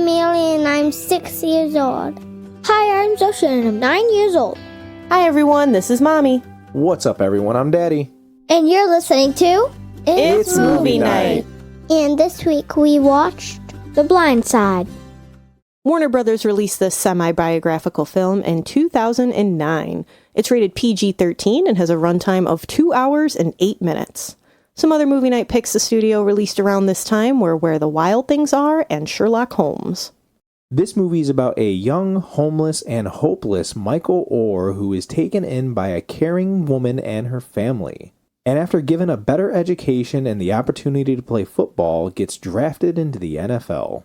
Amelia and I'm 6 years old. Hi, I'm Joshua and I'm 9 years old. Hi everyone, this is Mommy. What's up everyone, I'm Daddy. And you're listening to It's Movie Night. And this week we watched The Blind Side. Warner Brothers released this semi-biographical film in 2009. It's rated PG-13 and has a runtime of 2 hours and 8 minutes. Some other movie night picks the studio released around this time were Where the Wild Things Are and Sherlock Holmes. This movie is about a young, homeless, and hopeless Michael Oher who is taken in by a caring woman and her family. And after given a better education and the opportunity to play football, gets drafted into the NFL.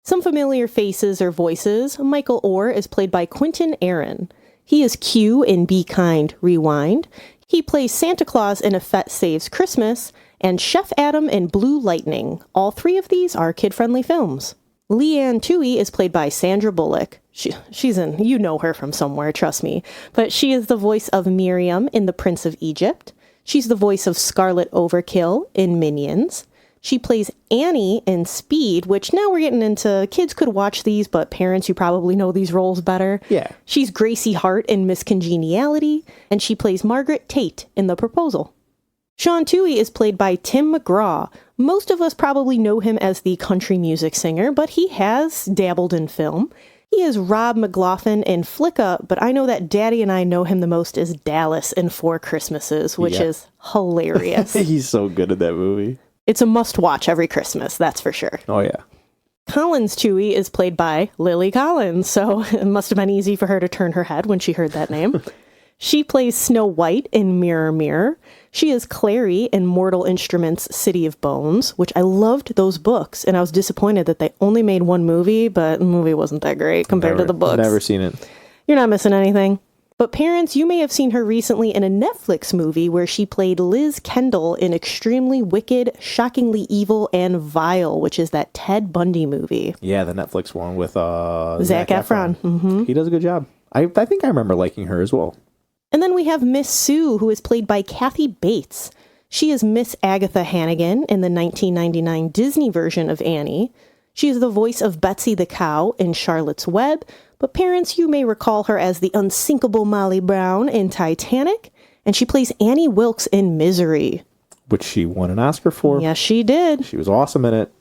Some familiar faces or voices. Michael Oher is played by Quentin Aaron. He is Q in Be Kind, Rewind. He plays Santa Claus in A Fete Saves Christmas, and Chef Adam in Blue Lightning. All three of these are kid-friendly films. Leanne Tuohy is played by Sandra Bullock. She's in, you know her from somewhere, trust me. But she is the voice of Miriam in The Prince of Egypt. She's the voice of Scarlet Overkill in Minions. She plays Annie in Speed, which now we're getting into, kids could watch these, but parents, you probably know these roles better. Yeah. She's Gracie Hart in Miss Congeniality, and she plays Margaret Tate in The Proposal. Sean Tuohy is played by Tim McGraw. Most of us probably know him as the country music singer, but he has dabbled in film. He is Rob McLaughlin in Flicka, but I know that Daddy and I know him the most as Dallas in Four Christmases, which is hilarious. He's so good at that movie. It's a must-watch every Christmas, that's for sure. Oh, yeah. Collins Tuohy is played by Lily Collins, so it must have been easy for her to turn her head when she heard that name. She plays Snow White in Mirror, Mirror. She is Clary in Mortal Instruments' City of Bones, which I loved those books, and I was disappointed that they only made one movie, but the movie wasn't that great compared to the books. Never seen it. You're not missing anything. But parents, you may have seen her recently in a Netflix movie where she played Liz Kendall in Extremely Wicked, Shockingly Evil, and Vile, which is that Ted Bundy movie. Yeah, the Netflix one with Zac Efron. Mm-hmm. He does a good job. I think I remember liking her as well. And then we have Miss Sue, who is played by Kathy Bates. She is Miss Agatha Hannigan in the 1999 Disney version of Annie. She is the voice of Betsy the Cow in Charlotte's Web, but parents, you may recall her as the unsinkable Molly Brown in Titanic, and she plays Annie Wilkes in Misery. Which she won an Oscar for. Yes, she did. She was awesome in it.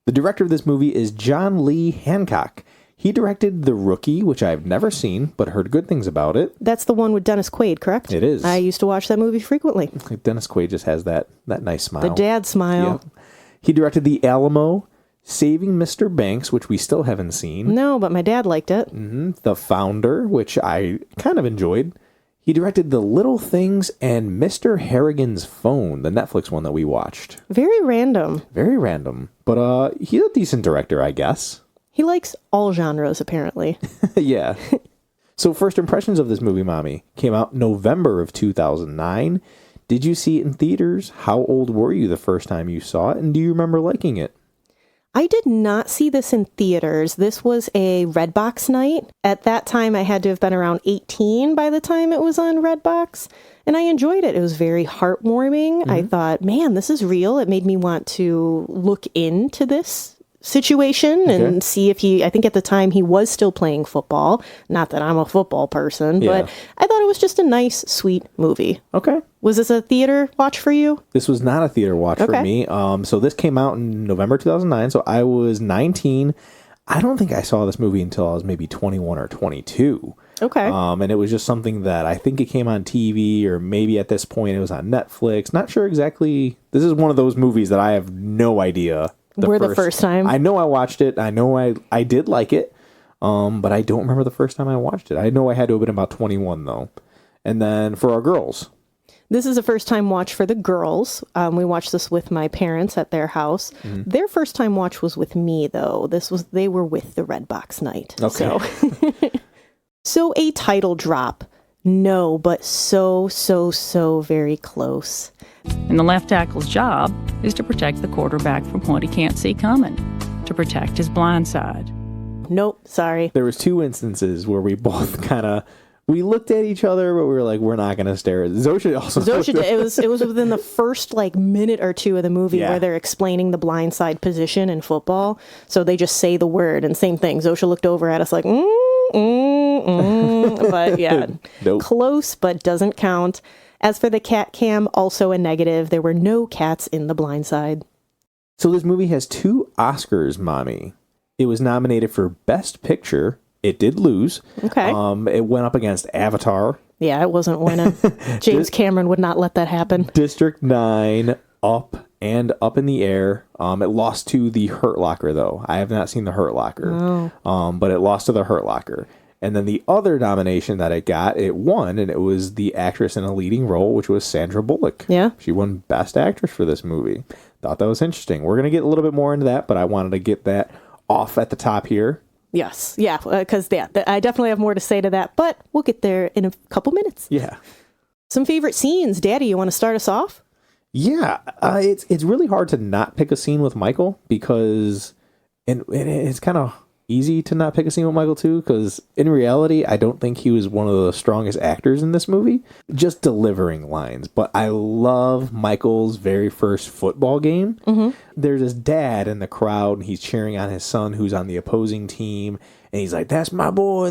The director of this movie is John Lee Hancock. He directed The Rookie, which I've never seen, but heard good things about it. That's the one with Dennis Quaid, correct? It is. I used to watch that movie frequently. Dennis Quaid just has that nice smile. The dad smile. Yep. He directed The Alamo, Saving Mr. Banks, which we still haven't seen. No, but my dad liked it. Mm-hmm. The Founder, which I kind of enjoyed. He directed The Little Things and Mr. Harrigan's Phone, the Netflix one that we watched. Very random. Very random. But he's a decent director, I guess. He likes all genres, apparently. Yeah. So first impressions of this movie, Mommy, came out November of 2009. Did you see it in theaters? How old were you the first time you saw it? And do you remember liking it? I did not see this in theaters. This was a Redbox night. At that time, I had to have been around 18 by the time it was on Redbox. And I enjoyed it. It was very heartwarming. Mm-hmm. I thought, man, this is real. It made me want to look into this situation and see if I think at the time he was still playing football. Not that I'm a football person, but I thought it was just a nice, sweet movie. Okay. Was this a theater watch for you? This was not a theater watch for me. So this came out in November 2009, so I was 19. I don't think I saw this movie until I was maybe 21 or 22. Okay. And it was just something that I think it came on TV, or maybe at this point it was on Netflix. Not sure exactly. This is one of those movies that I have no idea. The first time? I know I watched it. I know I did like it, but I don't remember the first time I watched it. I know I had to have been about 21, though. And then for our girls. This is a first-time watch for the girls. We watched this with my parents at their house. Mm-hmm. Their first-time watch was with me, though. They were with the Redbox night. Okay. So a title drop. No, but so very close. And the left tackle's job is to protect the quarterback from what he can't see coming, to protect his blind side. Nope, sorry. There was two instances where we both kind of We looked at each other, but we were like, we're not going to stare at Zosha. Also, Zosha did. It was within the first like minute or two of the movie where they're explaining the blindside position in football. So they just say the word, and same thing. Zosha looked over at us like, but yeah, Nope. Close, but doesn't count. As for the cat cam, also a negative. There were no cats in the blindside. So this movie has 2 Oscars, Mommy. It was nominated for Best Picture. It did lose. Okay. It went up against Avatar, Yeah, it wasn't winning. James Cameron would not let that happen. District 9, Up, and Up in the Air. It lost to The Hurt Locker, though. I have not seen The Hurt Locker. But it lost to The Hurt Locker. And then the other nomination that it got, it won, and it was the actress in a leading role, which was Sandra Bullock. Yeah. She won Best Actress for this movie. Thought that was interesting. We're going to get a little bit more into that, but I wanted to get that off at the top here. Yes. Yeah, because I definitely have more to say to that, but we'll get there in a couple minutes. Yeah. Some favorite scenes. Daddy, you want to start us off? Yeah. It's really hard to not pick a scene with Michael because and it's kind of easy to not pick a scene with Michael too, because in reality, I don't think he was one of the strongest actors in this movie, just delivering lines. But I love Michael's very first football game. Mm-hmm. There's his dad in the crowd, and he's cheering on his son who's on the opposing team, and he's like, that's my boy,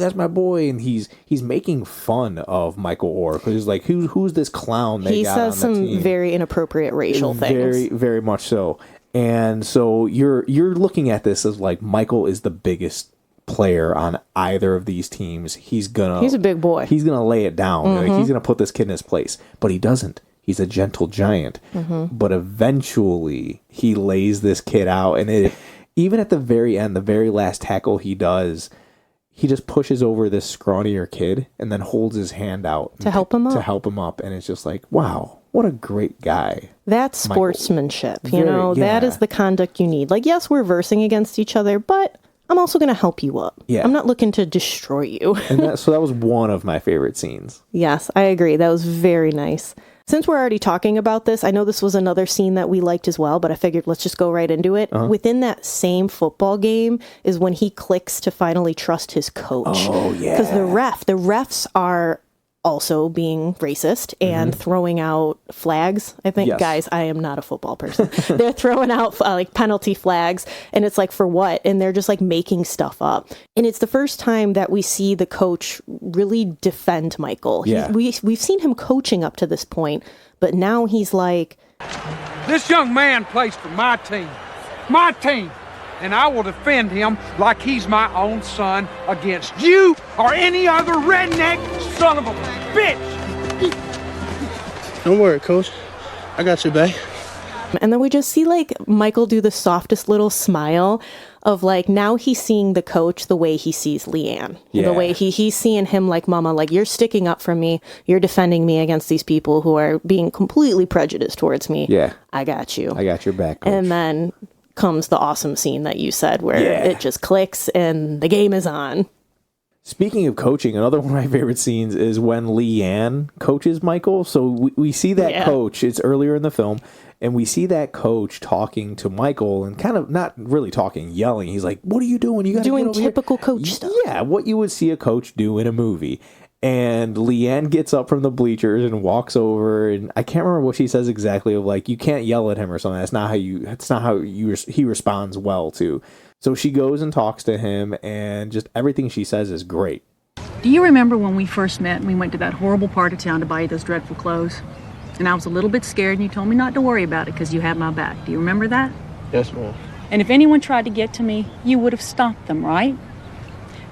and he's making fun of Michael Oher, because he's like, who's this clown they got on the team? He says some very inappropriate racial things. Very, very much so. And so you're looking at this as like Michael is the biggest player on either of these teams. He's a big boy. He's gonna lay it down. Mm-hmm. Like, he's gonna put this kid in his place, but he doesn't. He's a gentle giant. Mm-hmm. But eventually he lays this kid out, and even at the very end, the very last tackle he does, he just pushes over this scrawnier kid and then holds his hand out to help him up. And it's just like, wow, what a great guy. That's sportsmanship. That is the conduct you need. Like, yes, we're versing against each other, but I'm also going to help you up. Yeah. I'm not looking to destroy you. And so that was one of my favorite scenes. Yes, I agree. That was very nice. Since we're already talking about this, I know this was another scene that we liked as well, but I figured let's just go right into it. Uh-huh. Within that same football game is when he clicks to finally trust his coach. Oh, yeah. Because the refs are also being racist and throwing out flags. I think, yes. Guys, I am not a football person. They're throwing out like penalty flags, and it's like, for what? And they're just like making stuff up. And it's the first time that we see the coach really defend Michael. Yeah. We've seen him coaching up to this point, but now he's like, this young man plays for my team, and I will defend him like he's my own son against you or any other redneck son of a bitch. Don't worry, Coach. I got you, babe. And then we just see like Michael do the softest little smile of like, now he's seeing the coach the way he sees Leanne. Yeah. The way he's seeing him like, Mama, like, you're sticking up for me. You're defending me against these people who are being completely prejudiced towards me. Yeah. I got you. I got your back, Coach. And then comes the awesome scene that you said where it just clicks and the game is on. Speaking of coaching, another one of my favorite scenes is when Leanne coaches Michael. So we see that coach, it's earlier in the film, and we see that coach talking to Michael and kind of not really talking, yelling. He's like, what are you doing? You got doing typical coach stuff. Yeah, what you would see a coach do in a movie. And Leanne gets up from the bleachers and walks over, and I can't remember what she says exactly, of like, you can't yell at him or something. That's not how he responds well to. So she goes and talks to him, and just everything she says is great. Do you remember when we first met and we went to that horrible part of town to buy you those dreadful clothes? And I was a little bit scared, and you told me not to worry about it because you had my back. Do you remember that? Yes, ma'am. And if anyone tried to get to me, you would have stopped them, right?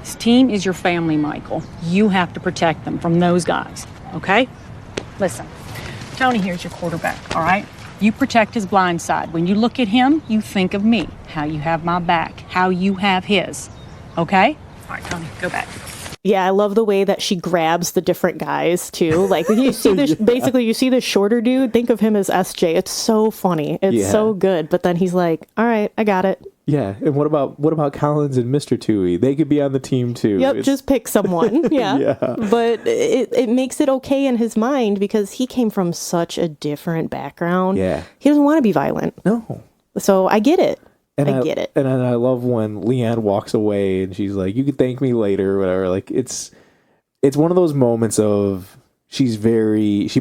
This team is your family, Michael. You have to protect them from those guys, okay? Listen, Tony here's your quarterback, all right? You protect his blind side. When you look at him, you think of me, how you have my back, how you have his, okay? All right, Tony, go back. Yeah, I love the way that she grabs the different guys too. Like, you see this, basically you see this shorter dude, think of him as SJ. It's so funny. It's so good. But then he's like, all right, I got it. Yeah, and what about Collins and Mr. Tuohy? They could be on the team too. Yep, just pick someone. Yeah. But it makes it okay in his mind because he came from such a different background. Yeah. He doesn't want to be violent. No. So I get it. And I get it. And I love when Leanne walks away and she's like, you can thank me later or whatever. Like, it's It's one of those moments of she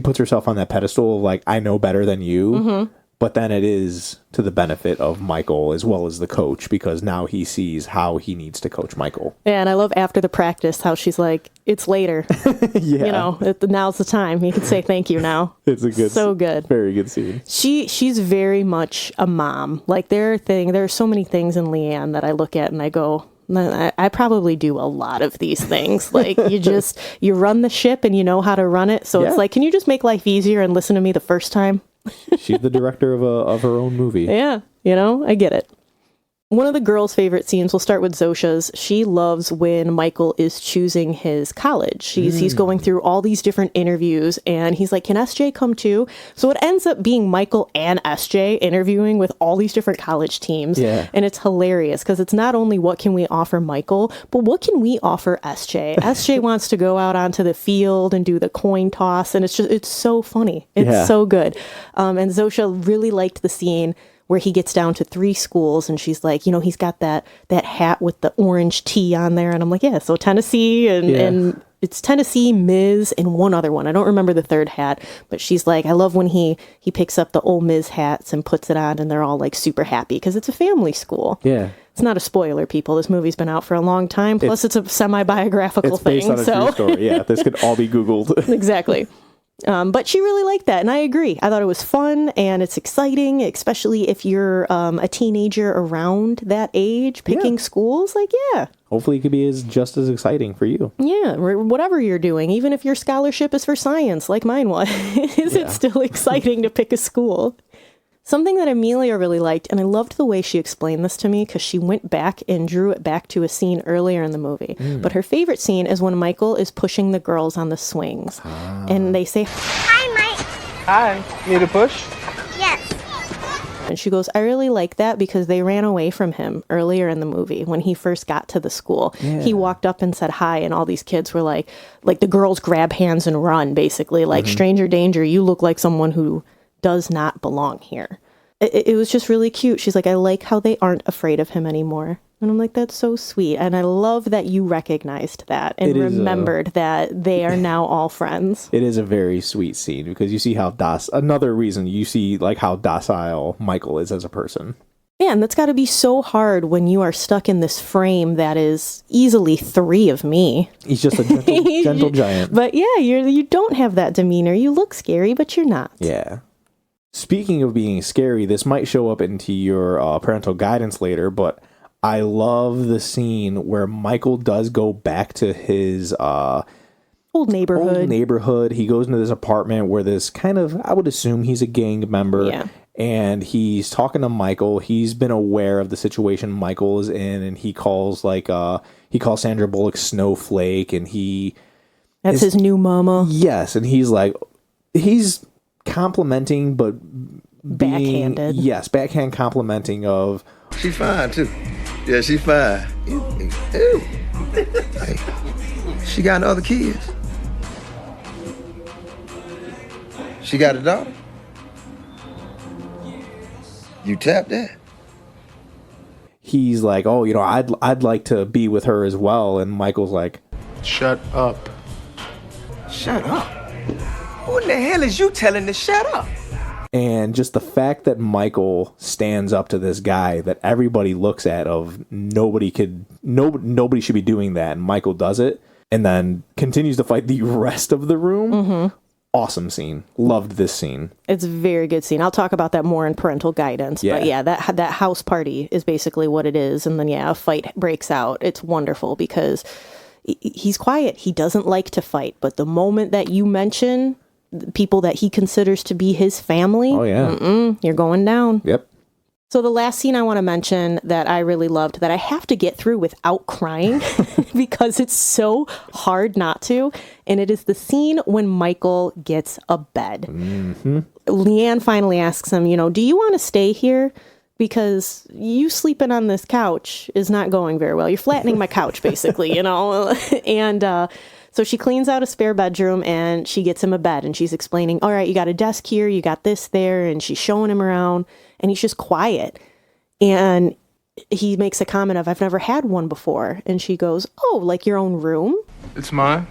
puts herself on that pedestal of like, I know better than you. But then it is to the benefit of Michael as well as the coach, because now he sees how he needs to coach Michael. Yeah, and I love after the practice how she's like, it's later. Yeah. You know, now's the time. You can say thank you now. It's a good, so good. Very good scene. She's very much a mom. Like there are so many things in Leanne that I look at and I go, I probably do a lot of these things. Like you run the ship and you know how to run it. So it's like, can you just make life easier and listen to me the first time? She's the director of her own movie. Yeah, you know, I get it. One of the girls' favorite scenes, we'll start with Zosha's. She loves when Michael is choosing his college. He's going through all these different interviews, and he's like, can SJ come too? So it ends up being Michael and SJ interviewing with all these different college teams. Yeah. And it's hilarious because it's not only what can we offer Michael, but what can we offer SJ? SJ wants to go out onto the field and do the coin toss, and it's so funny. It's so good. And Zosha really liked the scene where he gets down to 3 schools and she's like, you know, he's got that hat with the orange T on there. And I'm like, yeah, so Tennessee and it's Tennessee, Miz, and one other one. I don't remember the third hat, but she's like, I love when he picks up the Ole Miss hats and puts it on and they're all like super happy because it's a family school. Yeah. It's not a spoiler, people. This movie's been out for a long time. Plus, it's a semi-biographical thing. It's based on a true story. Yeah, this could all be Googled. Exactly. But she really liked that, and I agree. I thought it was fun, and it's exciting, especially if you're a teenager around that age, picking schools. Like, yeah. Hopefully it could be just as exciting for you. Yeah, whatever you're doing, even if your scholarship is for science, like mine was, it's still exciting to pick a school. Something that Amelia really liked, and I loved the way she explained this to me because she went back and drew it back to a scene earlier in the movie. But her favorite scene is when Michael is pushing the girls on the swings. And they say, Hi, Mike. Hi. Need a push? Yes. and she goes, I really like that because they ran away from him earlier in the movie when he first got to the school. Yeah. He walked up and said hi, and all these kids were like the girls grab hands and run, basically, like, stranger danger, you look like someone who does not belong here. It was just really cute. She's like, I like how they aren't afraid of him anymore. And I'm like, that's so sweet. And I love that you recognized that and remembered that they are now all friends. It is a very sweet scene because you see how another reason you see like how docile Michael is as a person. Yeah, and that's got to be so hard when you are stuck in this frame that is easily 3 of me. He's just a gentle giant. But yeah, you don't have that demeanor. You look scary, but you're not. Yeah. Speaking of being scary, this might show up into your parental guidance later, but I love the scene where Michael does go back to his old neighborhood. He goes into this apartment where this kind of, I would assume he's a gang member. Yeah. And he's talking to Michael. He's been aware of the situation Michael is in, and he calls Sandra Bullock Snowflake, and that's his new mama. Yes, and he's complimenting, but backhanded. Yes, backhand complimenting of. She fine too. Yeah, she fine. Ew. Hey, she got other kids. She got a daughter. You tapped that. He's like, oh, I'd like to be with her as well, and Michael's like, shut up. Shut up. Who in the hell is you telling to shut up? And just the fact that Michael stands up to this guy that everybody looks at of nobody should be doing that, and Michael does it, and then continues to fight the rest of the room. Mm-hmm. Awesome scene. Loved this scene. It's a very good scene. I'll talk about that more in parental guidance. Yeah. But yeah, that house party is basically what it is. And then, a fight breaks out. It's wonderful because he's quiet. He doesn't like to fight. But the moment that you mention people that he considers to be his family, you're going down. Yep. So the last scene I want to mention that I really loved, that I have to get through without crying because it's so hard not to, and it is the scene when Michael gets a bed. Mm-hmm. Leanne finally asks him, do you want to stay here? Because you sleeping on this couch is not going very well. You're flattening my couch, basically, And so she cleans out a spare bedroom and she gets him a bed, and she's explaining, all right, you got a desk here, you got this there, and she's showing him around, and he's just quiet. And he makes a comment of, I've never had one before. And she goes, oh, like your own room? It's mine.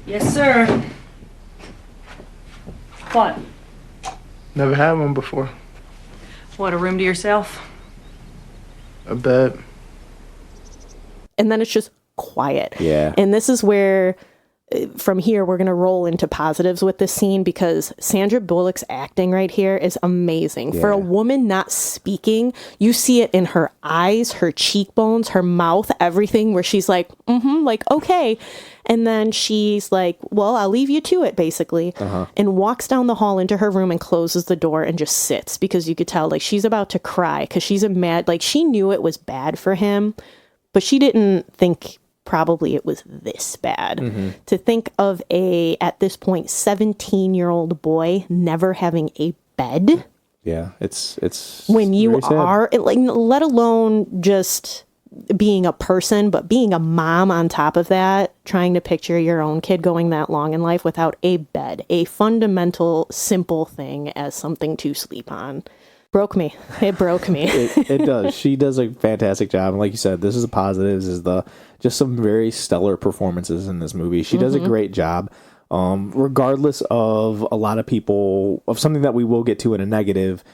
Yes, sir. What? Never had one before. What, a room to yourself? A bed. And then it's just quiet. Yeah. And this is where, from here, we're going to roll into positives with this scene because Sandra Bullock's acting right here is amazing. For a woman not speaking, you see it in her eyes, her cheekbones, her mouth, everything, where she's like, like, okay. And then she's like, well, I'll leave you to it, basically. And walks down the hall into her room and closes the door and just sits because you could tell, like, she's about to cry because she's like, she knew it was bad for him, but she didn't think probably it was this bad. To think of at this point, 17-year-old boy never having a bed. Yeah, it's when you very sad. are, like, let alone just being a person, but being a mom on top of that, trying to picture your own kid going that long in life without a bed, a fundamental, simple thing as something to sleep on. Broke me. It broke me. It does. She does a fantastic job. And like you said, this is a positive. This is just some very stellar performances in this movie. She does a great job. Regardless of a lot of people, of something that we will get to in a negative,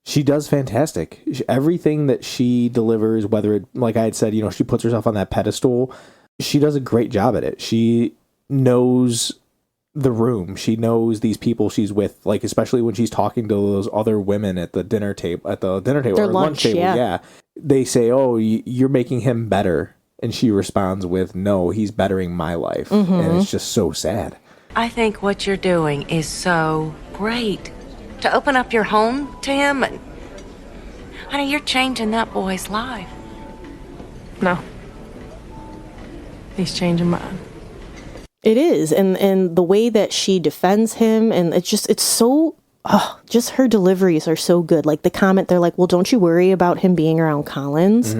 she does fantastic. Everything that she delivers, whether it, like I had said, she puts herself on that pedestal, she does a great job at it. She knows the room. She knows these people she's with, like, especially when she's talking to those other women at the dinner table, Their or lunch table. Yeah. They say, oh, you're making him better. And she responds with, no, he's bettering my life. And it's just so sad. I think what you're doing is so great. To open up your home to him, and honey, you're changing that boy's life. No. He's changing mine. It is. And the way that she defends him, and it's so, just her deliveries are so good. Like the comment, they're like, well, don't you worry about him being around Collins?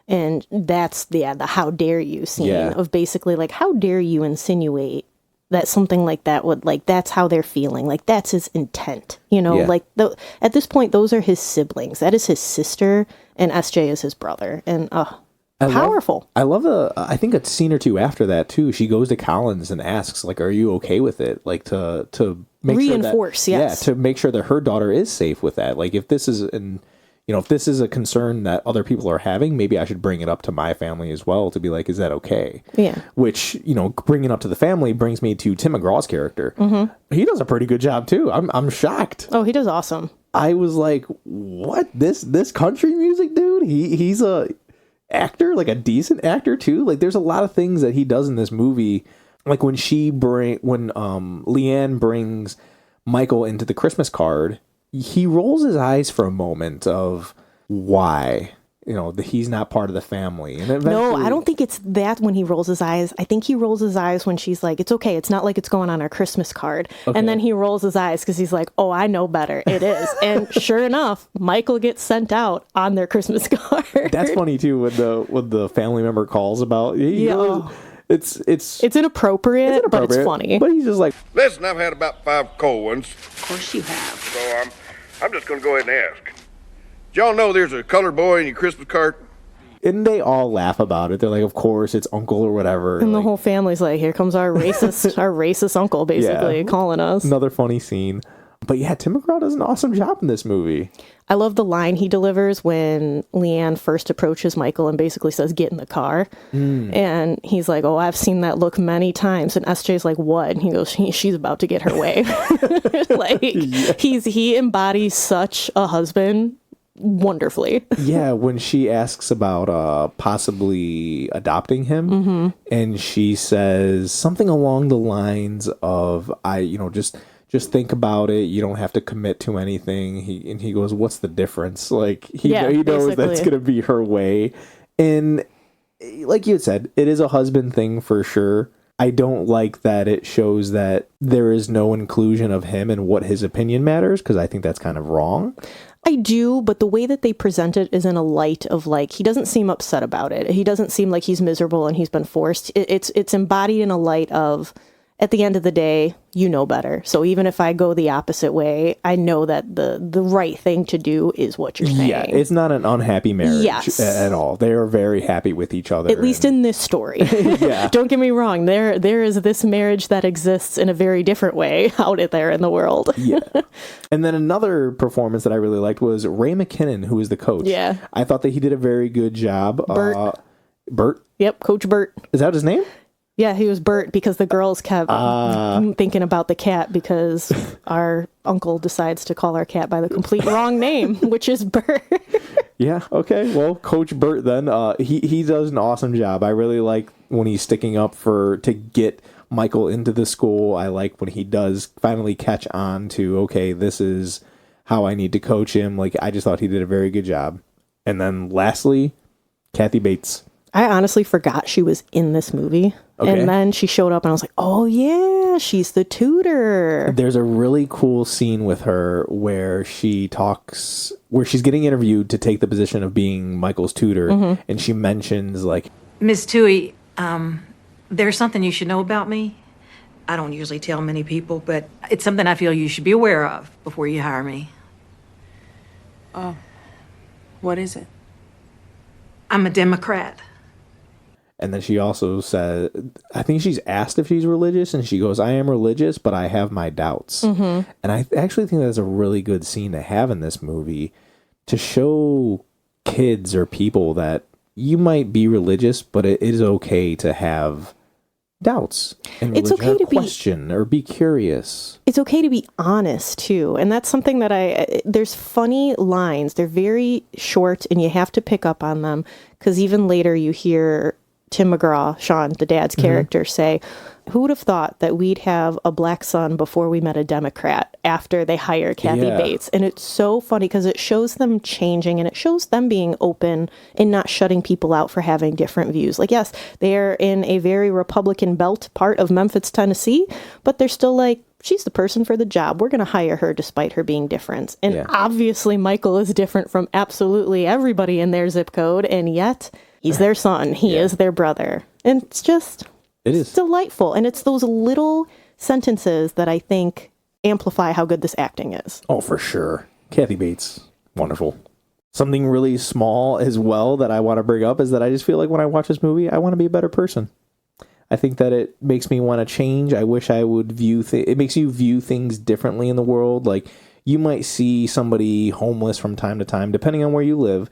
And that's the how dare you scene of basically like, how dare you insinuate that something like that would, like, that's how they're feeling. Like, that's his intent, like at this point, those are his siblings. That is his sister, and SJ is his brother. And, powerful. I love I think a scene or two after that too. She goes to Collins and asks, like, "Are you okay with it?" Like to make reinforce, sure that, to make sure that her daughter is safe with that. Like, if this is if this is a concern that other people are having, maybe I should bring it up to my family as well to be like, is that okay? Yeah. Which bringing up to the family brings me to Tim McGraw's character. He does a pretty good job too. I'm shocked. Oh, he does awesome. I was like, what? This country music dude? He's a actor, like a decent actor too. Like, there's a lot of things that he does in this movie. Like when Leanne brings Michael into the Christmas card, he rolls his eyes for a moment of why, he's not part of the family. And no, I don't think it's that when he rolls his eyes. I think he rolls his eyes when she's like, it's okay. It's not like it's going on our Christmas card. Okay. And then he rolls his eyes because he's like, oh, I know better. It is. And sure enough, Michael gets sent out on their Christmas card. That's funny too when the family member calls about. It's inappropriate, but it's funny. But he's just like, listen, I've had about 5 cold ones. Of course you have. So I'm just going to go ahead and ask. Did y'all know there's a colored boy in your Christmas card? And they all laugh about it. They're like, of course, it's uncle or whatever. And the whole family's like, here comes our racist uncle, basically, calling us. Another funny scene. But yeah, Tim McGraw does an awesome job in this movie. I love the line he delivers when Leanne first approaches Michael and basically says, get in the car. And he's like, oh, I've seen that look many times. And SJ's like, what? And he goes, she's about to get her way. Like, he embodies such a husband wonderfully. Yeah, when she asks about possibly adopting him, and she says something along the lines of, just think about it. You don't have to commit to anything. He goes, what's the difference? Like, he knows that's going to be her way. And like you had said, it is a husband thing for sure. I don't like that it shows that there is no inclusion of him and what his opinion matters, because I think that's kind of wrong. I do, but the way that they present it is in a light of, like, he doesn't seem upset about it. He doesn't seem like he's miserable and he's been forced. It's embodied in a light of, at the end of the day, you know better. So even if I go the opposite way, I know that the right thing to do is what you're saying. Yeah, it's not an unhappy marriage at all. They are very happy with each other. At least in this story. Yeah. Don't get me wrong. There is this marriage that exists in a very different way out there in the world. Yeah. And then another performance that I really liked was Ray McKinnon, who was the coach. Yeah. I thought that he did a very good job. Bert? Yep, Coach Bert. Is that his name? Yeah, he was Bert because the girls kept thinking about the cat because our uncle decides to call our cat by the complete wrong name, which is Bert. Yeah, okay. Well, Coach Bert then, he does an awesome job. I really like when he's sticking up to get Michael into the school. I like when he does finally catch on to, okay, this is how I need to coach him. Like, I just thought he did a very good job. And then lastly, Kathy Bates. I honestly forgot she was in this movie. Okay. And then she showed up and I was like, oh yeah, she's the tutor. There's a really cool scene with her where she's getting interviewed to take the position of being Michael's tutor. Mm-hmm. And she mentions like, Miss Tuohy, there's something you should know about me. I don't usually tell many people, but it's something I feel you should be aware of before you hire me. Oh, what is it? I'm a Democrat. And then she also said, I think she's asked if she's religious, and she goes, I am religious, but I have my doubts. Mm-hmm. And I actually think that's a really good scene to have in this movie to show kids or people that you might be religious, but it is okay to have doubts. And it's okay to question or be curious. It's okay to be honest too. And that's something that there's funny lines. They're very short and you have to pick up on them because even later you hear Tim McGraw, Sean, the dad's character, say, who would have thought that we'd have a black son before we met a Democrat after they hire Kathy Bates? And it's so funny because it shows them changing and it shows them being open and not shutting people out for having different views. Like, yes, they're in a very Republican belt part of Memphis, Tennessee, but they're still like, she's the person for the job. We're going to hire her despite her being different. And obviously Michael is different from absolutely everybody in their zip code, and yet he's their son. He is their brother. And it's just... It's delightful. And it's those little sentences that I think amplify how good this acting is. Oh, for sure. Kathy Bates, wonderful. Something really small as well that I want to bring up is that I just feel like when I watch this movie, I want to be a better person. I think that it makes me want to change. I wish I would it makes you view things differently in the world. Like, you might see somebody homeless from time to time, depending on where you live.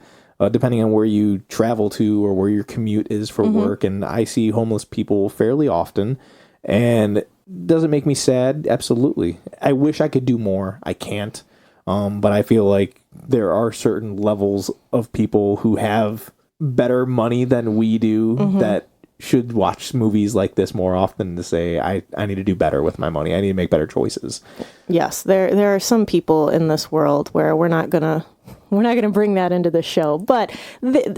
Depending on where you travel to or where your commute is for work. And I see homeless people fairly often. And does it make me sad? Absolutely. I wish I could do more. I can't. But I feel like there are certain levels of people who have better money than we do that should watch movies like this more often to say, I need to do better with my money. I need to make better choices. Yes, there are some people in this world where we're not gonna bring that into the show, but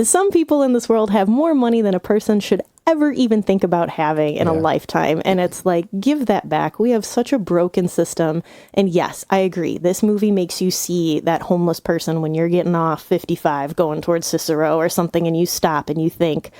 some people in this world have more money than a person should ever even think about having in a lifetime. And it's like, give that back. We have such a broken system. And yes, I agree. This movie makes you see that homeless person when you're getting off 55 going towards Cicero or something, and you stop and you think,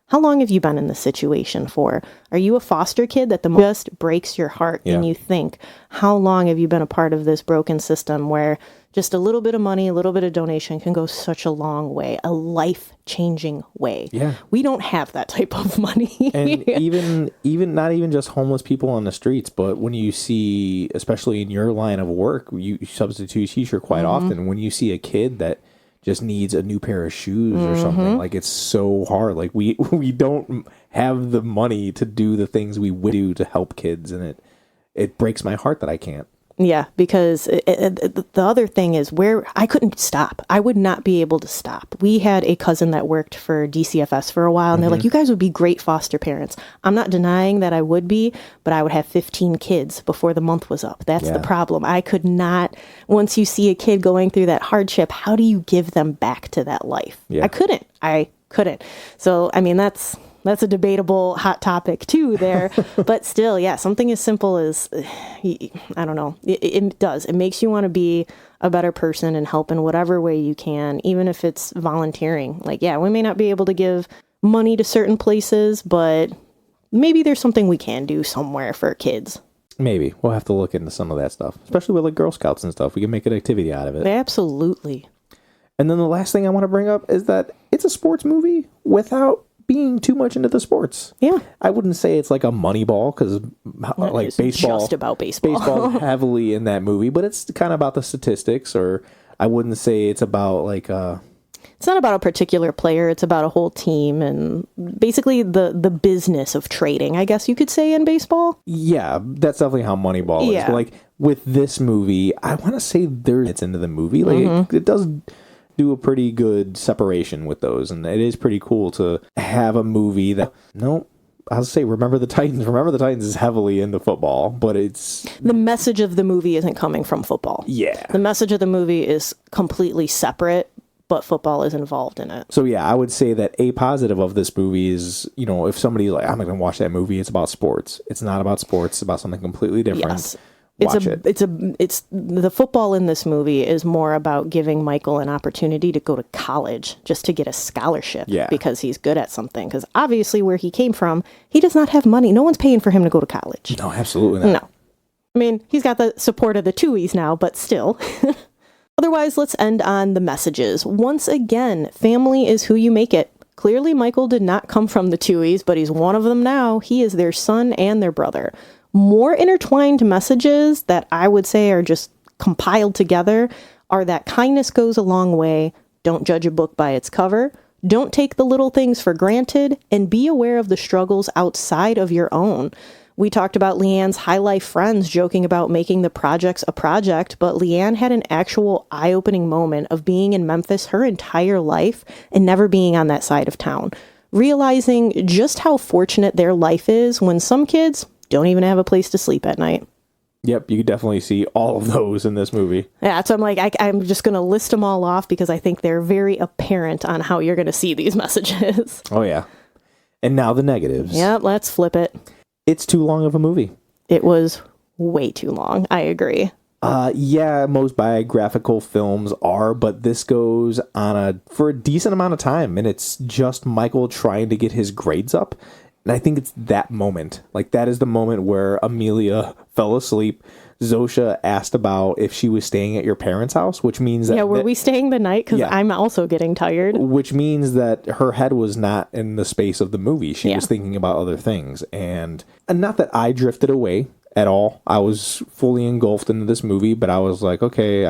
how long have you been in this situation for? Are you a foster kid that just breaks your heart? And you think, how long have you been a part of this broken system where just a little bit of money, a little bit of donation can go such a long way, a life-changing way. Yeah. We don't have that type of money. And even not even just homeless people on the streets, but when you see, especially in your line of work, you substitute teacher quite often, when you see a kid that just needs a new pair of shoes or something, like, it's so hard. Like, we don't have the money to do the things we would do to help kids, and it breaks my heart that I can't. Yeah, because the other thing is where I couldn't stop. I would not be able to stop. We had a cousin that worked for DCFS for a while, and they're like, you guys would be great foster parents. I'm not denying that I would be, but I would have 15 kids before the month was up. That's the problem. I could not, once you see a kid going through that hardship, how do you give them back to that life? Yeah. I couldn't. So, I mean, that's a debatable hot topic too there, but still, something as simple as, I don't know, it makes you want to be a better person and help in whatever way you can, even if it's volunteering. Like, we may not be able to give money to certain places, but maybe there's something we can do somewhere for kids. Maybe. We'll have to look into some of that stuff, especially with like Girl Scouts and stuff. We can make an activity out of it. Absolutely. And then the last thing I want to bring up is that it's a sports movie without being too much into the sports. Yeah. I wouldn't say it's like a Moneyball because like baseball. Just about baseball. Baseball heavily in that movie, but it's kind of about the statistics, or I wouldn't say it's about like it's not about a particular player. It's about a whole team and basically the business of trading, I guess you could say, in baseball. Yeah, that's definitely how Moneyball is. But like with this movie, I want to say it's into the movie. Like it does do a pretty good separation with those, and it is pretty cool to have a movie that I'll say Remember the Titans. Remember the Titans is heavily into football, but it's the message of the movie isn't coming from football. Yeah. The message of the movie is completely separate, but football is involved in it. So yeah, I would say that a positive of this movie is, if somebody's like, I'm not going to watch that movie, it's about sports. It's not about sports, it's about something completely different. Yes. Watch it. It's the football in this movie is more about giving Michael an opportunity to go to college just to get a scholarship because he's good at something. Because obviously where he came from, he does not have money. No one's paying for him to go to college. No, absolutely not. No. I mean, he's got the support of the Tuohys now, but still. Otherwise, let's end on the messages. Once again, family is who you make it. Clearly, Michael did not come from the Tuohys, but he's one of them now. He is their son and their brother. More intertwined messages that I would say are just compiled together are that kindness goes a long way, don't judge a book by its cover, don't take the little things for granted, and be aware of the struggles outside of your own. We talked about Leanne's high life friends joking about making the projects a project, but Leanne had an actual eye-opening moment of being in Memphis her entire life and never being on that side of town, realizing just how fortunate their life is when some kids don't even have a place to sleep at night. Yep, you definitely see all of those in this movie. Yeah, so I'm like, I'm just going to list them all off because I think they're very apparent on how you're going to see these messages. Oh, yeah. And now the negatives. Yep, let's flip it. It's too long of a movie. It was way too long. I agree. Yeah, most biographical films are, but this goes on for a decent amount of time, and it's just Michael trying to get his grades up. And I think it's that moment. Like, that is the moment where Amelia fell asleep. Zosha asked about if she was staying at your parents' house, which means that... Yeah, were we staying the night? Because I'm also getting tired. Which means that her head was not in the space of the movie. She was thinking about other things. And not that I drifted away at all. I was fully engulfed into this movie, but I was like, okay,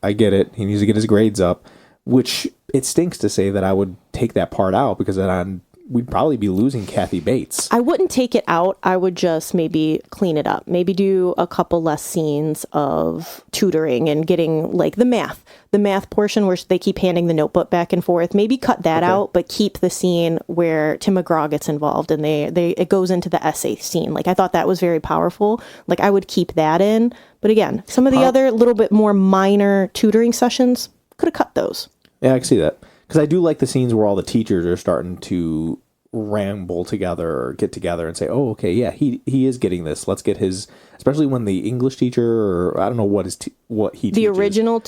I get it. He needs to get his grades up. Which, it stinks to say that I would take that part out, because then we'd probably be losing Kathy Bates. I wouldn't take it out. I would just maybe clean it up. Maybe do a couple less scenes of tutoring and getting like the math portion where they keep handing the notebook back and forth. Maybe cut that out, but keep the scene where Tim McGraw gets involved and it goes into the essay scene. Like, I thought that was very powerful. Like, I would keep that in. But again, some of the other little bit more minor tutoring sessions, could have cut those. Yeah, I can see that. Because I do like the scenes where all the teachers are starting to ramble together or get together and say, oh, okay, yeah, he is getting this. Let's get his, especially when the English teacher, or I don't know what he teaches. The original,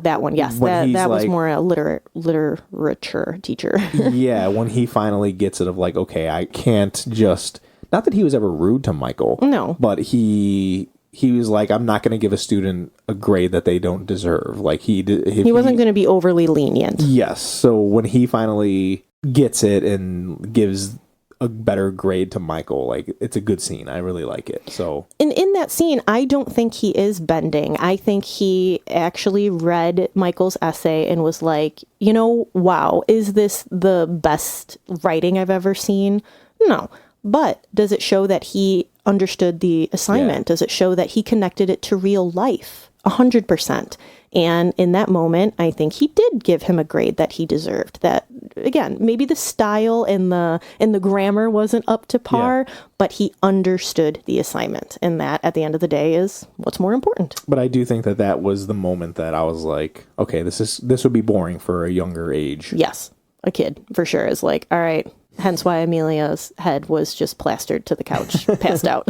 that one, yes. That was more a literature teacher. Yeah, when he finally gets it of like, okay, I can't just, not that he was ever rude to Michael. No. But he was like, I'm not going to give a student a grade that they don't deserve. Like, he wasn't going to be overly lenient. Yes. So when he finally gets it and gives a better grade to Michael, like, it's a good scene. I really like it. So, and in that scene, I don't think he is bending. I think he actually read Michael's essay and was like, wow, is this the best writing I've ever seen? No. But does it show that he understood the assignment? Yeah. Does it show that he connected it to real life? 100%. And in that moment, I think he did give him a grade that he deserved. That, again, maybe the style and the grammar wasn't up to par, but he understood the assignment. And that, at the end of the day, is what's more important. But I do think that was the moment that I was like, okay, this would be boring for a younger age. Yes, a kid, for sure, is like, all right. Hence why Amelia's head was just plastered to the couch, passed out.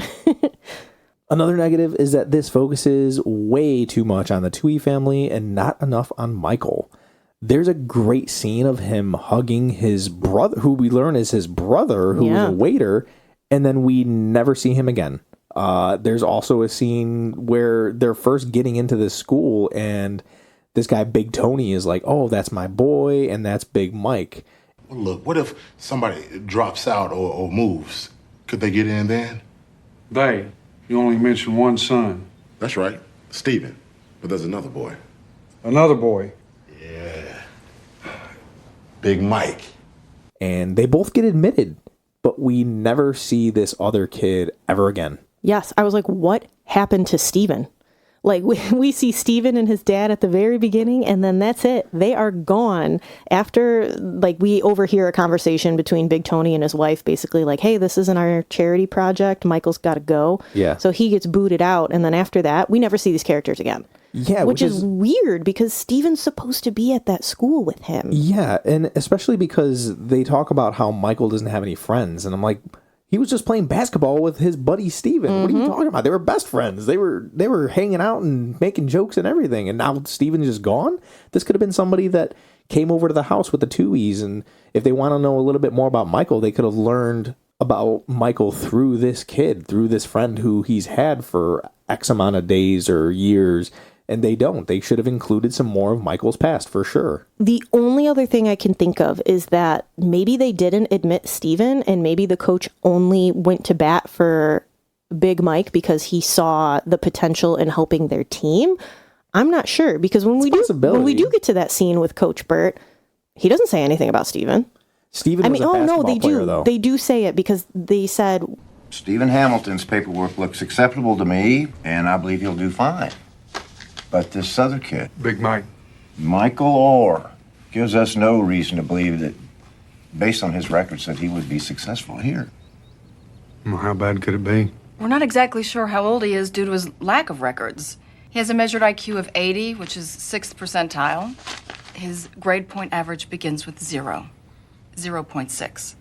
Another negative is that this focuses way too much on the Tuohy family and not enough on Michael. There's a great scene of him hugging his brother, who we learn is his brother, who was a waiter, and then we never see him again. There's also a scene where they're first getting into this school, and this guy, Big Tony, is like, oh, that's my boy, and that's Big Mike. Well, look, what if somebody drops out or moves? Could they get in then? You only mentioned one son. That's right, Stephen. But there's another boy. Another boy? Yeah. Big Mike. And they both get admitted, but we never see this other kid ever again. Yes, I was like, what happened to Stephen? Like, we see Stephen and his dad at the very beginning, and then that's it. They are gone after, like, we overhear a conversation between Big Tony and his wife, basically like, hey, this isn't our charity project. Michael's got to go. Yeah. So he gets booted out, and then after that, we never see these characters again. Yeah, which is weird because Stephen's supposed to be at that school with him. Yeah, and especially because they talk about how Michael doesn't have any friends, and I'm like, he was just playing basketball with his buddy Steven. What are you talking about? They were best friends. They were hanging out and making jokes and everything. And now Steven's just gone? This could have been somebody that came over to the house with the Tuohys. And if they want to know a little bit more about Michael, they could have learned about Michael through this kid, through this friend who he's had for X amount of days or years. And they don't. They should have included some more of Michael's past, for sure. The only other thing I can think of is that maybe they didn't admit Steven, and maybe the coach only went to bat for Big Mike because he saw the potential in helping their team. I'm not sure, because when we do get to that scene with Coach Burt, he doesn't say anything about Steven. Steven was a basketball player, though. They do say it because they said, Stephen Hamilton's paperwork looks acceptable to me, and I believe he'll do fine. But this other kid, Big Mike, Michael Oher, gives us no reason to believe that, based on his records, that he would be successful here. Well, how bad could it be? We're not exactly sure how old he is due to his lack of records. He has a measured IQ of 80, which is 6th percentile. His grade point average begins with 0.6.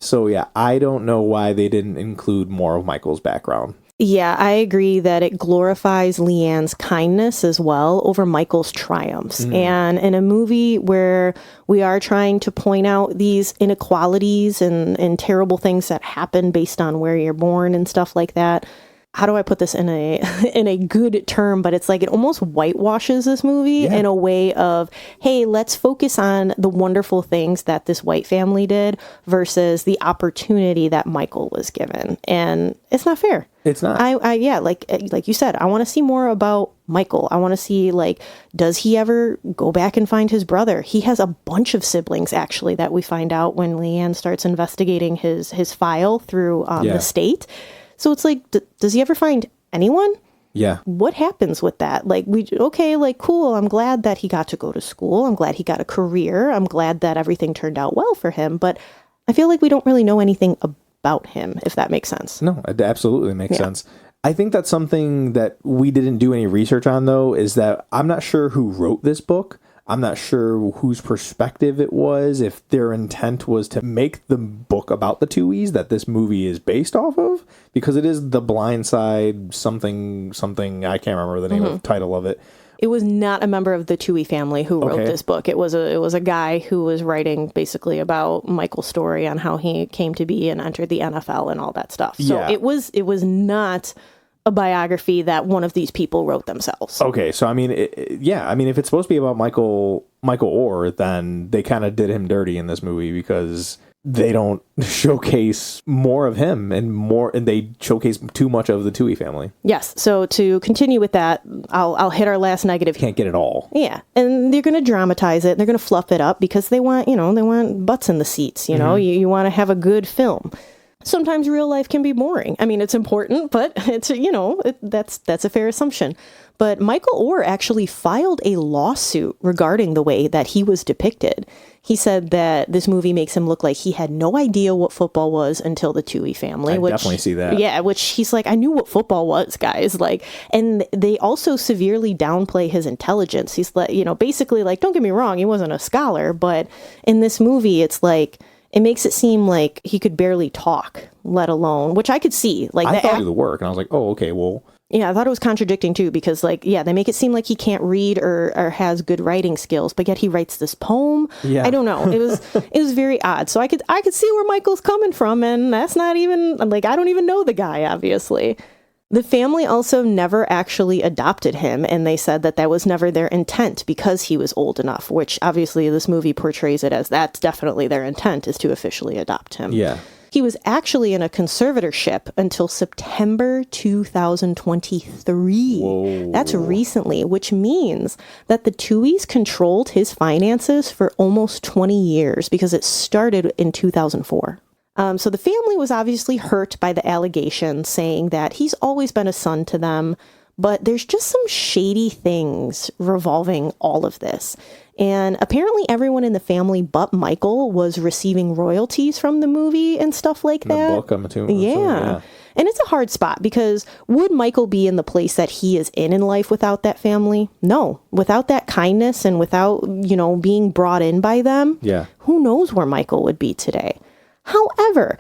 So yeah, I don't know why they didn't include more of Michael's background. yeah, I agree that it glorifies Leanne's kindness as well over Michael's triumphs. And in a movie where we are trying to point out these inequalities and terrible things that happen based on where you're born and stuff like that, how do I put this in a in a good term? But it's like it almost whitewashes this movie in a way of, hey, let's focus on the wonderful things that this white family did versus the opportunity that Michael was given. And it's not fair. It's not. Like you said, I want to see more about Michael. I want to see, like, does he ever go back and find his brother? He has a bunch of siblings, actually, that we find out when Leanne starts investigating his file through the state. So it's like, does he ever find anyone? Yeah. What happens with that? Like, cool. I'm glad that he got to go to school. I'm glad he got a career. I'm glad that everything turned out well for him. But I feel like we don't really know anything about him, if that makes sense. No, it absolutely makes sense. I think that's something that we didn't do any research on, though, is that I'm not sure who wrote this book. I'm not sure whose perspective it was, if their intent was to make the book about the Tuohys that this movie is based off of, because it is The Blind Side something, I can't remember the name of the title of it. It was not a member of the Tuohy family who wrote this book. It was a guy who was writing basically about Michael's story on how he came to be and entered the NFL and all that stuff. So it was not a biography that one of these people wrote themselves. Okay, so I mean, if it's supposed to be about Michael Oher, then they kind of did him dirty in this movie because they don't showcase more of him and they showcase too much of the Tuohy family. Yes. So to continue with that, I'll hit our last negative. Can't get it all. Yeah, and they're going to dramatize it. They're going to fluff it up because they want butts in the seats. You know, you want to have a good film. Sometimes real life can be boring. I mean, it's important, but it's, that's a fair assumption. But Michael Oher actually filed a lawsuit regarding the way that he was depicted. He said that this movie makes him look like he had no idea what football was until the Tuohy family. I definitely see that. Yeah, which he's like, I knew what football was, guys. Like, and they also severely downplay his intelligence. He's like, basically like, don't get me wrong, he wasn't a scholar, but in this movie, it's like, it makes it seem like he could barely talk, let alone, which I could see. Like, I thought he would work, and I was like, oh, okay, well. Yeah, I thought it was contradicting too, because they make it seem like he can't read or has good writing skills, but yet he writes this poem. Yeah. I don't know. It was very odd. So I could see where Michael's coming from, and that's not even I don't even know the guy, obviously. The family also never actually adopted him, and they said that was never their intent because he was old enough, which obviously this movie portrays it as that's definitely their intent, is to officially adopt him. Yeah. He was actually in a conservatorship until September 2023. Whoa. That's recently, which means that the Tuohys controlled his finances for almost 20 years because it started in 2004. So the family was obviously hurt by the allegations, saying that he's always been a son to them, but there's just some shady things revolving all of this. And apparently everyone in the family but Michael was receiving royalties from the movie and stuff like that. The book, I'm assuming. Yeah. And it's a hard spot, because would Michael be in the place that he is in life without that family? No. Without that kindness and without, being brought in by them, who knows where Michael would be today. However,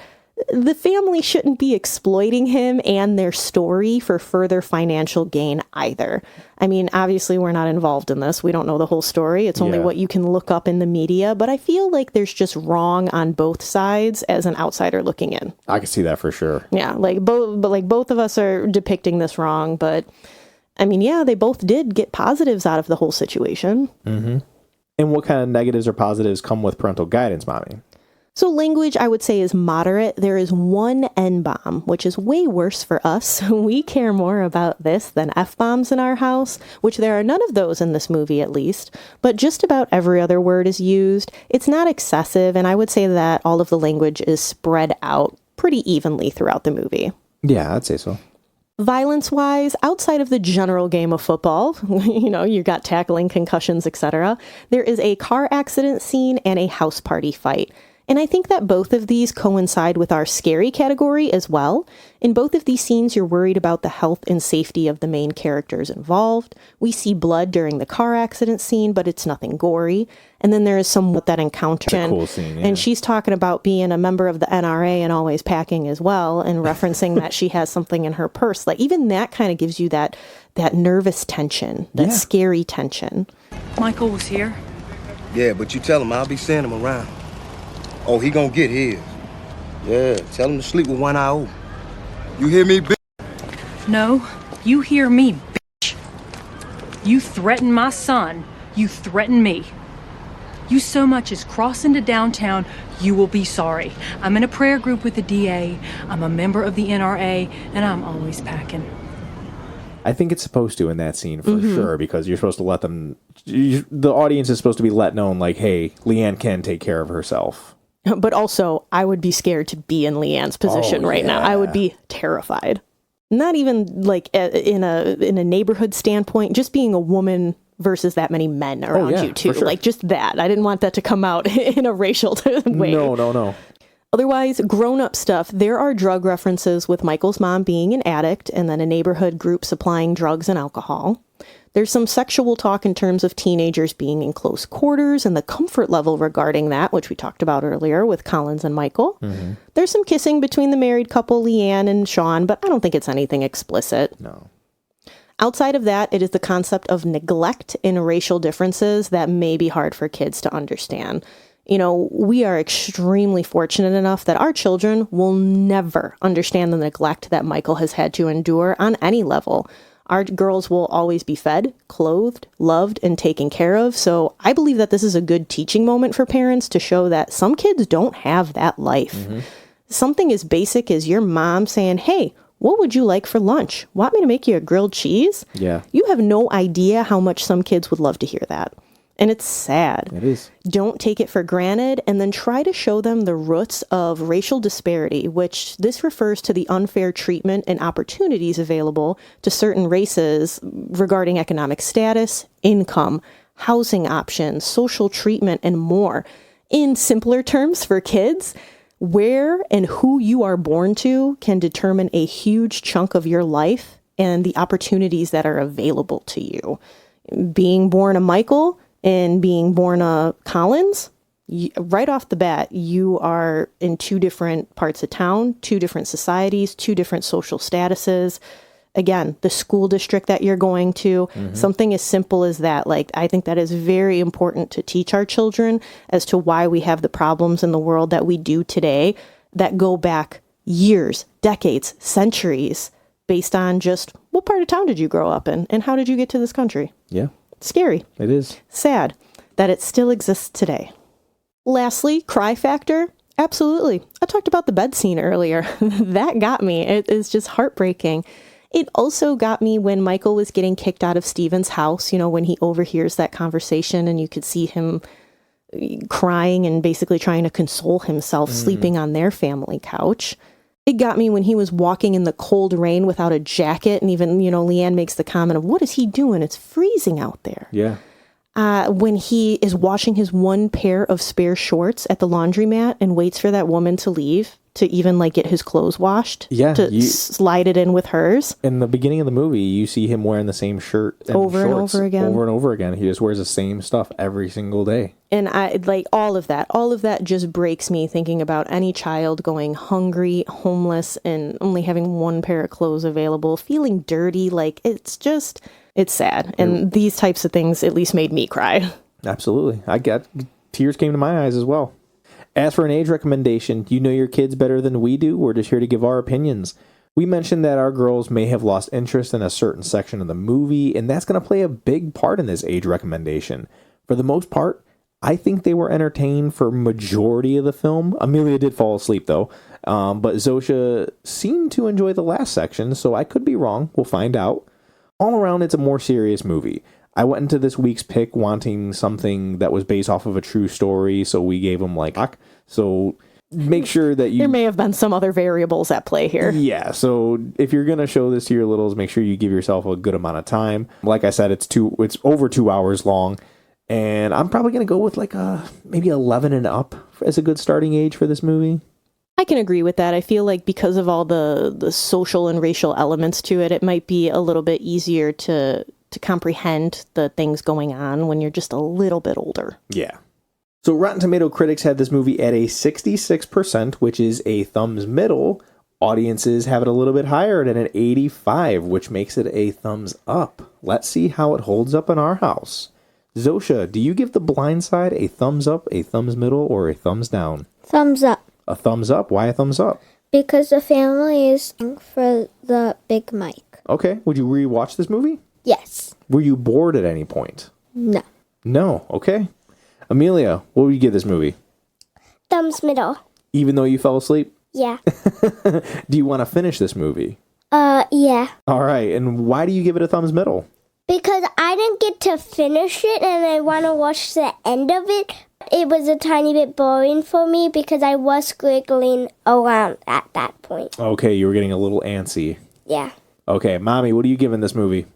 the family shouldn't be exploiting him and their story for further financial gain either. I mean, obviously, we're not involved in this. We don't know the whole story. It's only what you can look up in the media. But I feel like there's just wrong on both sides as an outsider looking in. I can see that for sure. Yeah, both of us are depicting this wrong. But I mean, yeah, they both did get positives out of the whole situation. Mm-hmm. And what kind of negatives or positives come with parental guidance, Mommy? So language, I would say, is moderate. There is one N-bomb, which is way worse for us. We care more about this than F-bombs in our house, which there are none of those in this movie, at least. But just about every other word is used. It's not excessive, and I would say that all of the language is spread out pretty evenly throughout the movie. Yeah, I'd say so. Violence-wise, outside of the general game of football, you got tackling, concussions, etc., there is a car accident scene and a house party fight. And I think that both of these coincide with our scary category as well. In both of these scenes, you're worried about the health and safety of the main characters involved. We see blood during the car accident scene, but it's nothing gory. And then there is somewhat that encounter. It's a cool scene, yeah. And she's talking about being a member of the NRA and always packing as well, and referencing that she has something in her purse. Like, even that kind of gives you that nervous tension, that scary tension. Michael was here. Yeah, but you tell him I'll be sending him around. Oh, he gonna get his. Yeah, tell him to sleep with one eye open. You hear me, bitch? No, you hear me, bitch. You threaten my son. You threaten me. You so much as cross into downtown, you will be sorry. I'm in a prayer group with the DA. I'm a member of the NRA, and I'm always packing. I think it's supposed to in that scene for sure, because you're supposed to let them... the audience is supposed to be let known, like, hey, Leanne can take care of herself. But also, I would be scared to be in Leanne's position right now. I would be terrified. Not even like in a neighborhood standpoint, just being a woman versus that many men around you too. Sure. Like, just that. I didn't want that to come out in a racial way. No. Otherwise, grown-up stuff, there are drug references with Michael's mom being an addict and then a neighborhood group supplying drugs and alcohol. There's some sexual talk in terms of teenagers being in close quarters and the comfort level regarding that, which we talked about earlier with Collins and Michael. Mm-hmm. There's some kissing between the married couple, Leanne and Sean, but I don't think it's anything explicit. No. Outside of that, it is the concept of neglect and racial differences that may be hard for kids to understand. We are extremely fortunate enough that our children will never understand the neglect that Michael has had to endure on any level. Our girls will always be fed, clothed, loved, and taken care of. So I believe that this is a good teaching moment for parents to show that some kids don't have that life. Mm-hmm. Something as basic as your mom saying, hey, what would you like for lunch? Want me to make you a grilled cheese? Yeah. You have no idea how much some kids would love to hear that. And it's sad. It is. Don't take it for granted, and then try to show them the roots of racial disparity, which this refers to the unfair treatment and opportunities available to certain races regarding economic status, income, housing options, social treatment, and more. In simpler terms for kids, where and who you are born to can determine a huge chunk of your life and the opportunities that are available to you. Being born a Michael and being born a Collins, right off the bat, you are in two different parts of town, two different societies, two different social statuses. again, the school district that you're going to, something as simple as that. Like, I think that is very important to teach our children as to why we have the problems in the world that we do today that go back years, decades, centuries, based on just what part of town did you grow up in and how did you get to this country? Yeah. Scary. It is. Sad that it still exists today. Lastly, cry factor. Absolutely. I talked about the bed scene earlier. That got me. It is just heartbreaking. It also got me when Michael was getting kicked out of Stephen's house, you know, when he overhears that conversation and you could see him crying and basically trying to console himself sleeping on their family couch. It got me when he was walking in the cold rain without a jacket. And even, you know, Leanne makes the comment of, what is he doing? It's freezing out there. Yeah. When he is washing his one pair of spare shorts at the laundromat and waits for that woman to leave to even like get his clothes washed. Yeah. To slide it in with hers. In the beginning of the movie, you see him wearing the same shirt and Over and shorts over again. Over and over again. He just wears the same stuff every single day. And I like all of that just breaks me thinking about any child going hungry, homeless, and only having one pair of clothes available, feeling dirty. Like it's sad. And these types of things at least made me cry. Absolutely. Tears came to my eyes as well. As for an age recommendation, you know your kids better than we do. We're just here to give our opinions. We mentioned that our girls may have lost interest in a certain section of the movie, and that's going to play a big part in this age recommendation. For the most part, I think they were entertained for majority of the film. Amelia did fall asleep, though. But Zosha seemed to enjoy the last section, so I could be wrong. We'll find out. All around, it's a more serious movie. I went into this week's pick wanting something that was based off of a true story, so we gave them so make sure that you... There may have been some other variables at play here. Yeah, so if you're going to show this to your littles, make sure you give yourself a good amount of time. Like I said, it's over 2 hours long, and I'm probably going to go with maybe 11 and up as a good starting age for this movie. I can agree with that. I feel like because of all the social and racial elements to it, it might be a little bit easier to comprehend the things going on when you're just a little bit older. Yeah. So Rotten Tomato critics had this movie at a 66%, which is a thumbs middle. Audiences have it a little bit higher at an 85, which makes it a thumbs up. Let's see how it holds up in our house. Zosha, do you give The Blind Side a thumbs up, a thumbs middle, or a thumbs down? Thumbs up. A thumbs up? Why a thumbs up? Because the family is for the Big Mike. Okay. Would you rewatch this movie? Yes. Were you bored at any point? No. No. Okay. Amelia, what would you give this movie? Thumbs middle. Even though you fell asleep? Yeah. Do you want to finish this movie? Yeah. All right. And why do you give it a thumbs middle? Because I didn't get to finish it and I want to watch the end of it. It was a tiny bit boring for me because I was squiggling around at that point. Okay, you were getting a little antsy. Yeah. Okay, Mommy, what are you giving this movie?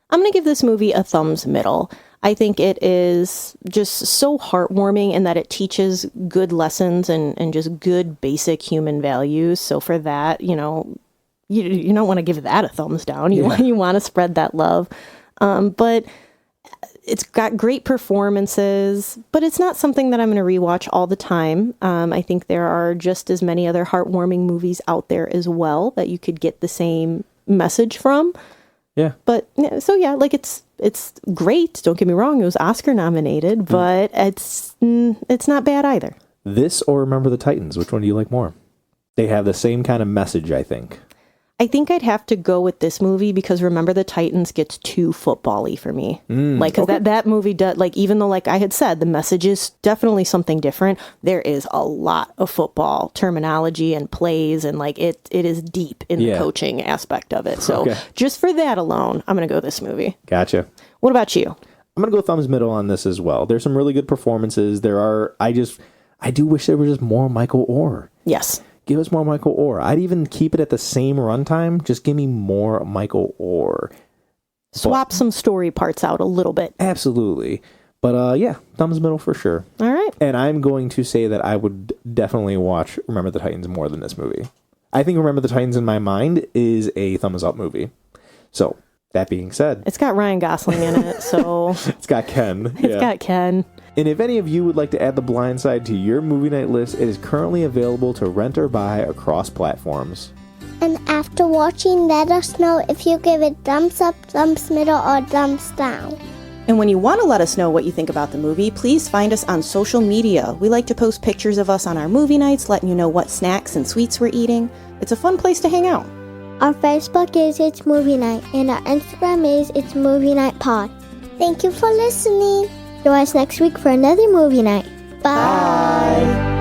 I'm going to give this movie a thumbs middle. I think it is just so heartwarming in that it teaches good lessons and just good basic human values. So for that, you know, you don't want to give that a thumbs down. You want to spread that love. But it's got great performances, but it's not something that I'm going to rewatch all the time. I think there are just as many other heartwarming movies out there as well that you could get the same message from. Yeah. But so yeah, like it's great. Don't get me wrong; it was Oscar nominated, but it's not bad either. This or Remember the Titans? Which one do you like more? They have the same kind of message, I think. I think I'd have to go with this movie because Remember the Titans gets too football-y for me. Because that movie does, like, even though, like I had said, the message is definitely something different, there is a lot of football terminology and plays, and like it is deep in the coaching aspect of it. So just for that alone, I'm going to go this movie. Gotcha. What about you? I'm going to go thumbs middle on this as well. There's some really good performances. I do wish there was just more Michael Oher. Yes. Give us more Michael Oher. I'd even keep it at the same runtime. Just give me more Michael Oher. Swap some story parts out a little bit. Absolutely. But yeah, thumbs middle for sure. All right. And I'm going to say that I would definitely watch Remember the Titans more than this movie. I think Remember the Titans in my mind is a thumbs up movie. So, that being said. It's got Ryan Gosling in it, so. It's got Ken. It's got Ken. And if any of you would like to add The Blind Side to your movie night list, it is currently available to rent or buy across platforms. And after watching, let us know if you give it thumbs up, thumbs middle, or thumbs down. And when you want to let us know what you think about the movie, please find us on social media. We like to post pictures of us on our movie nights, letting you know what snacks and sweets we're eating. It's a fun place to hang out. Our Facebook is It's Movie Night, and our Instagram is It's Movie Night Pod. Thank you for listening. Join us next week for another movie night. Bye.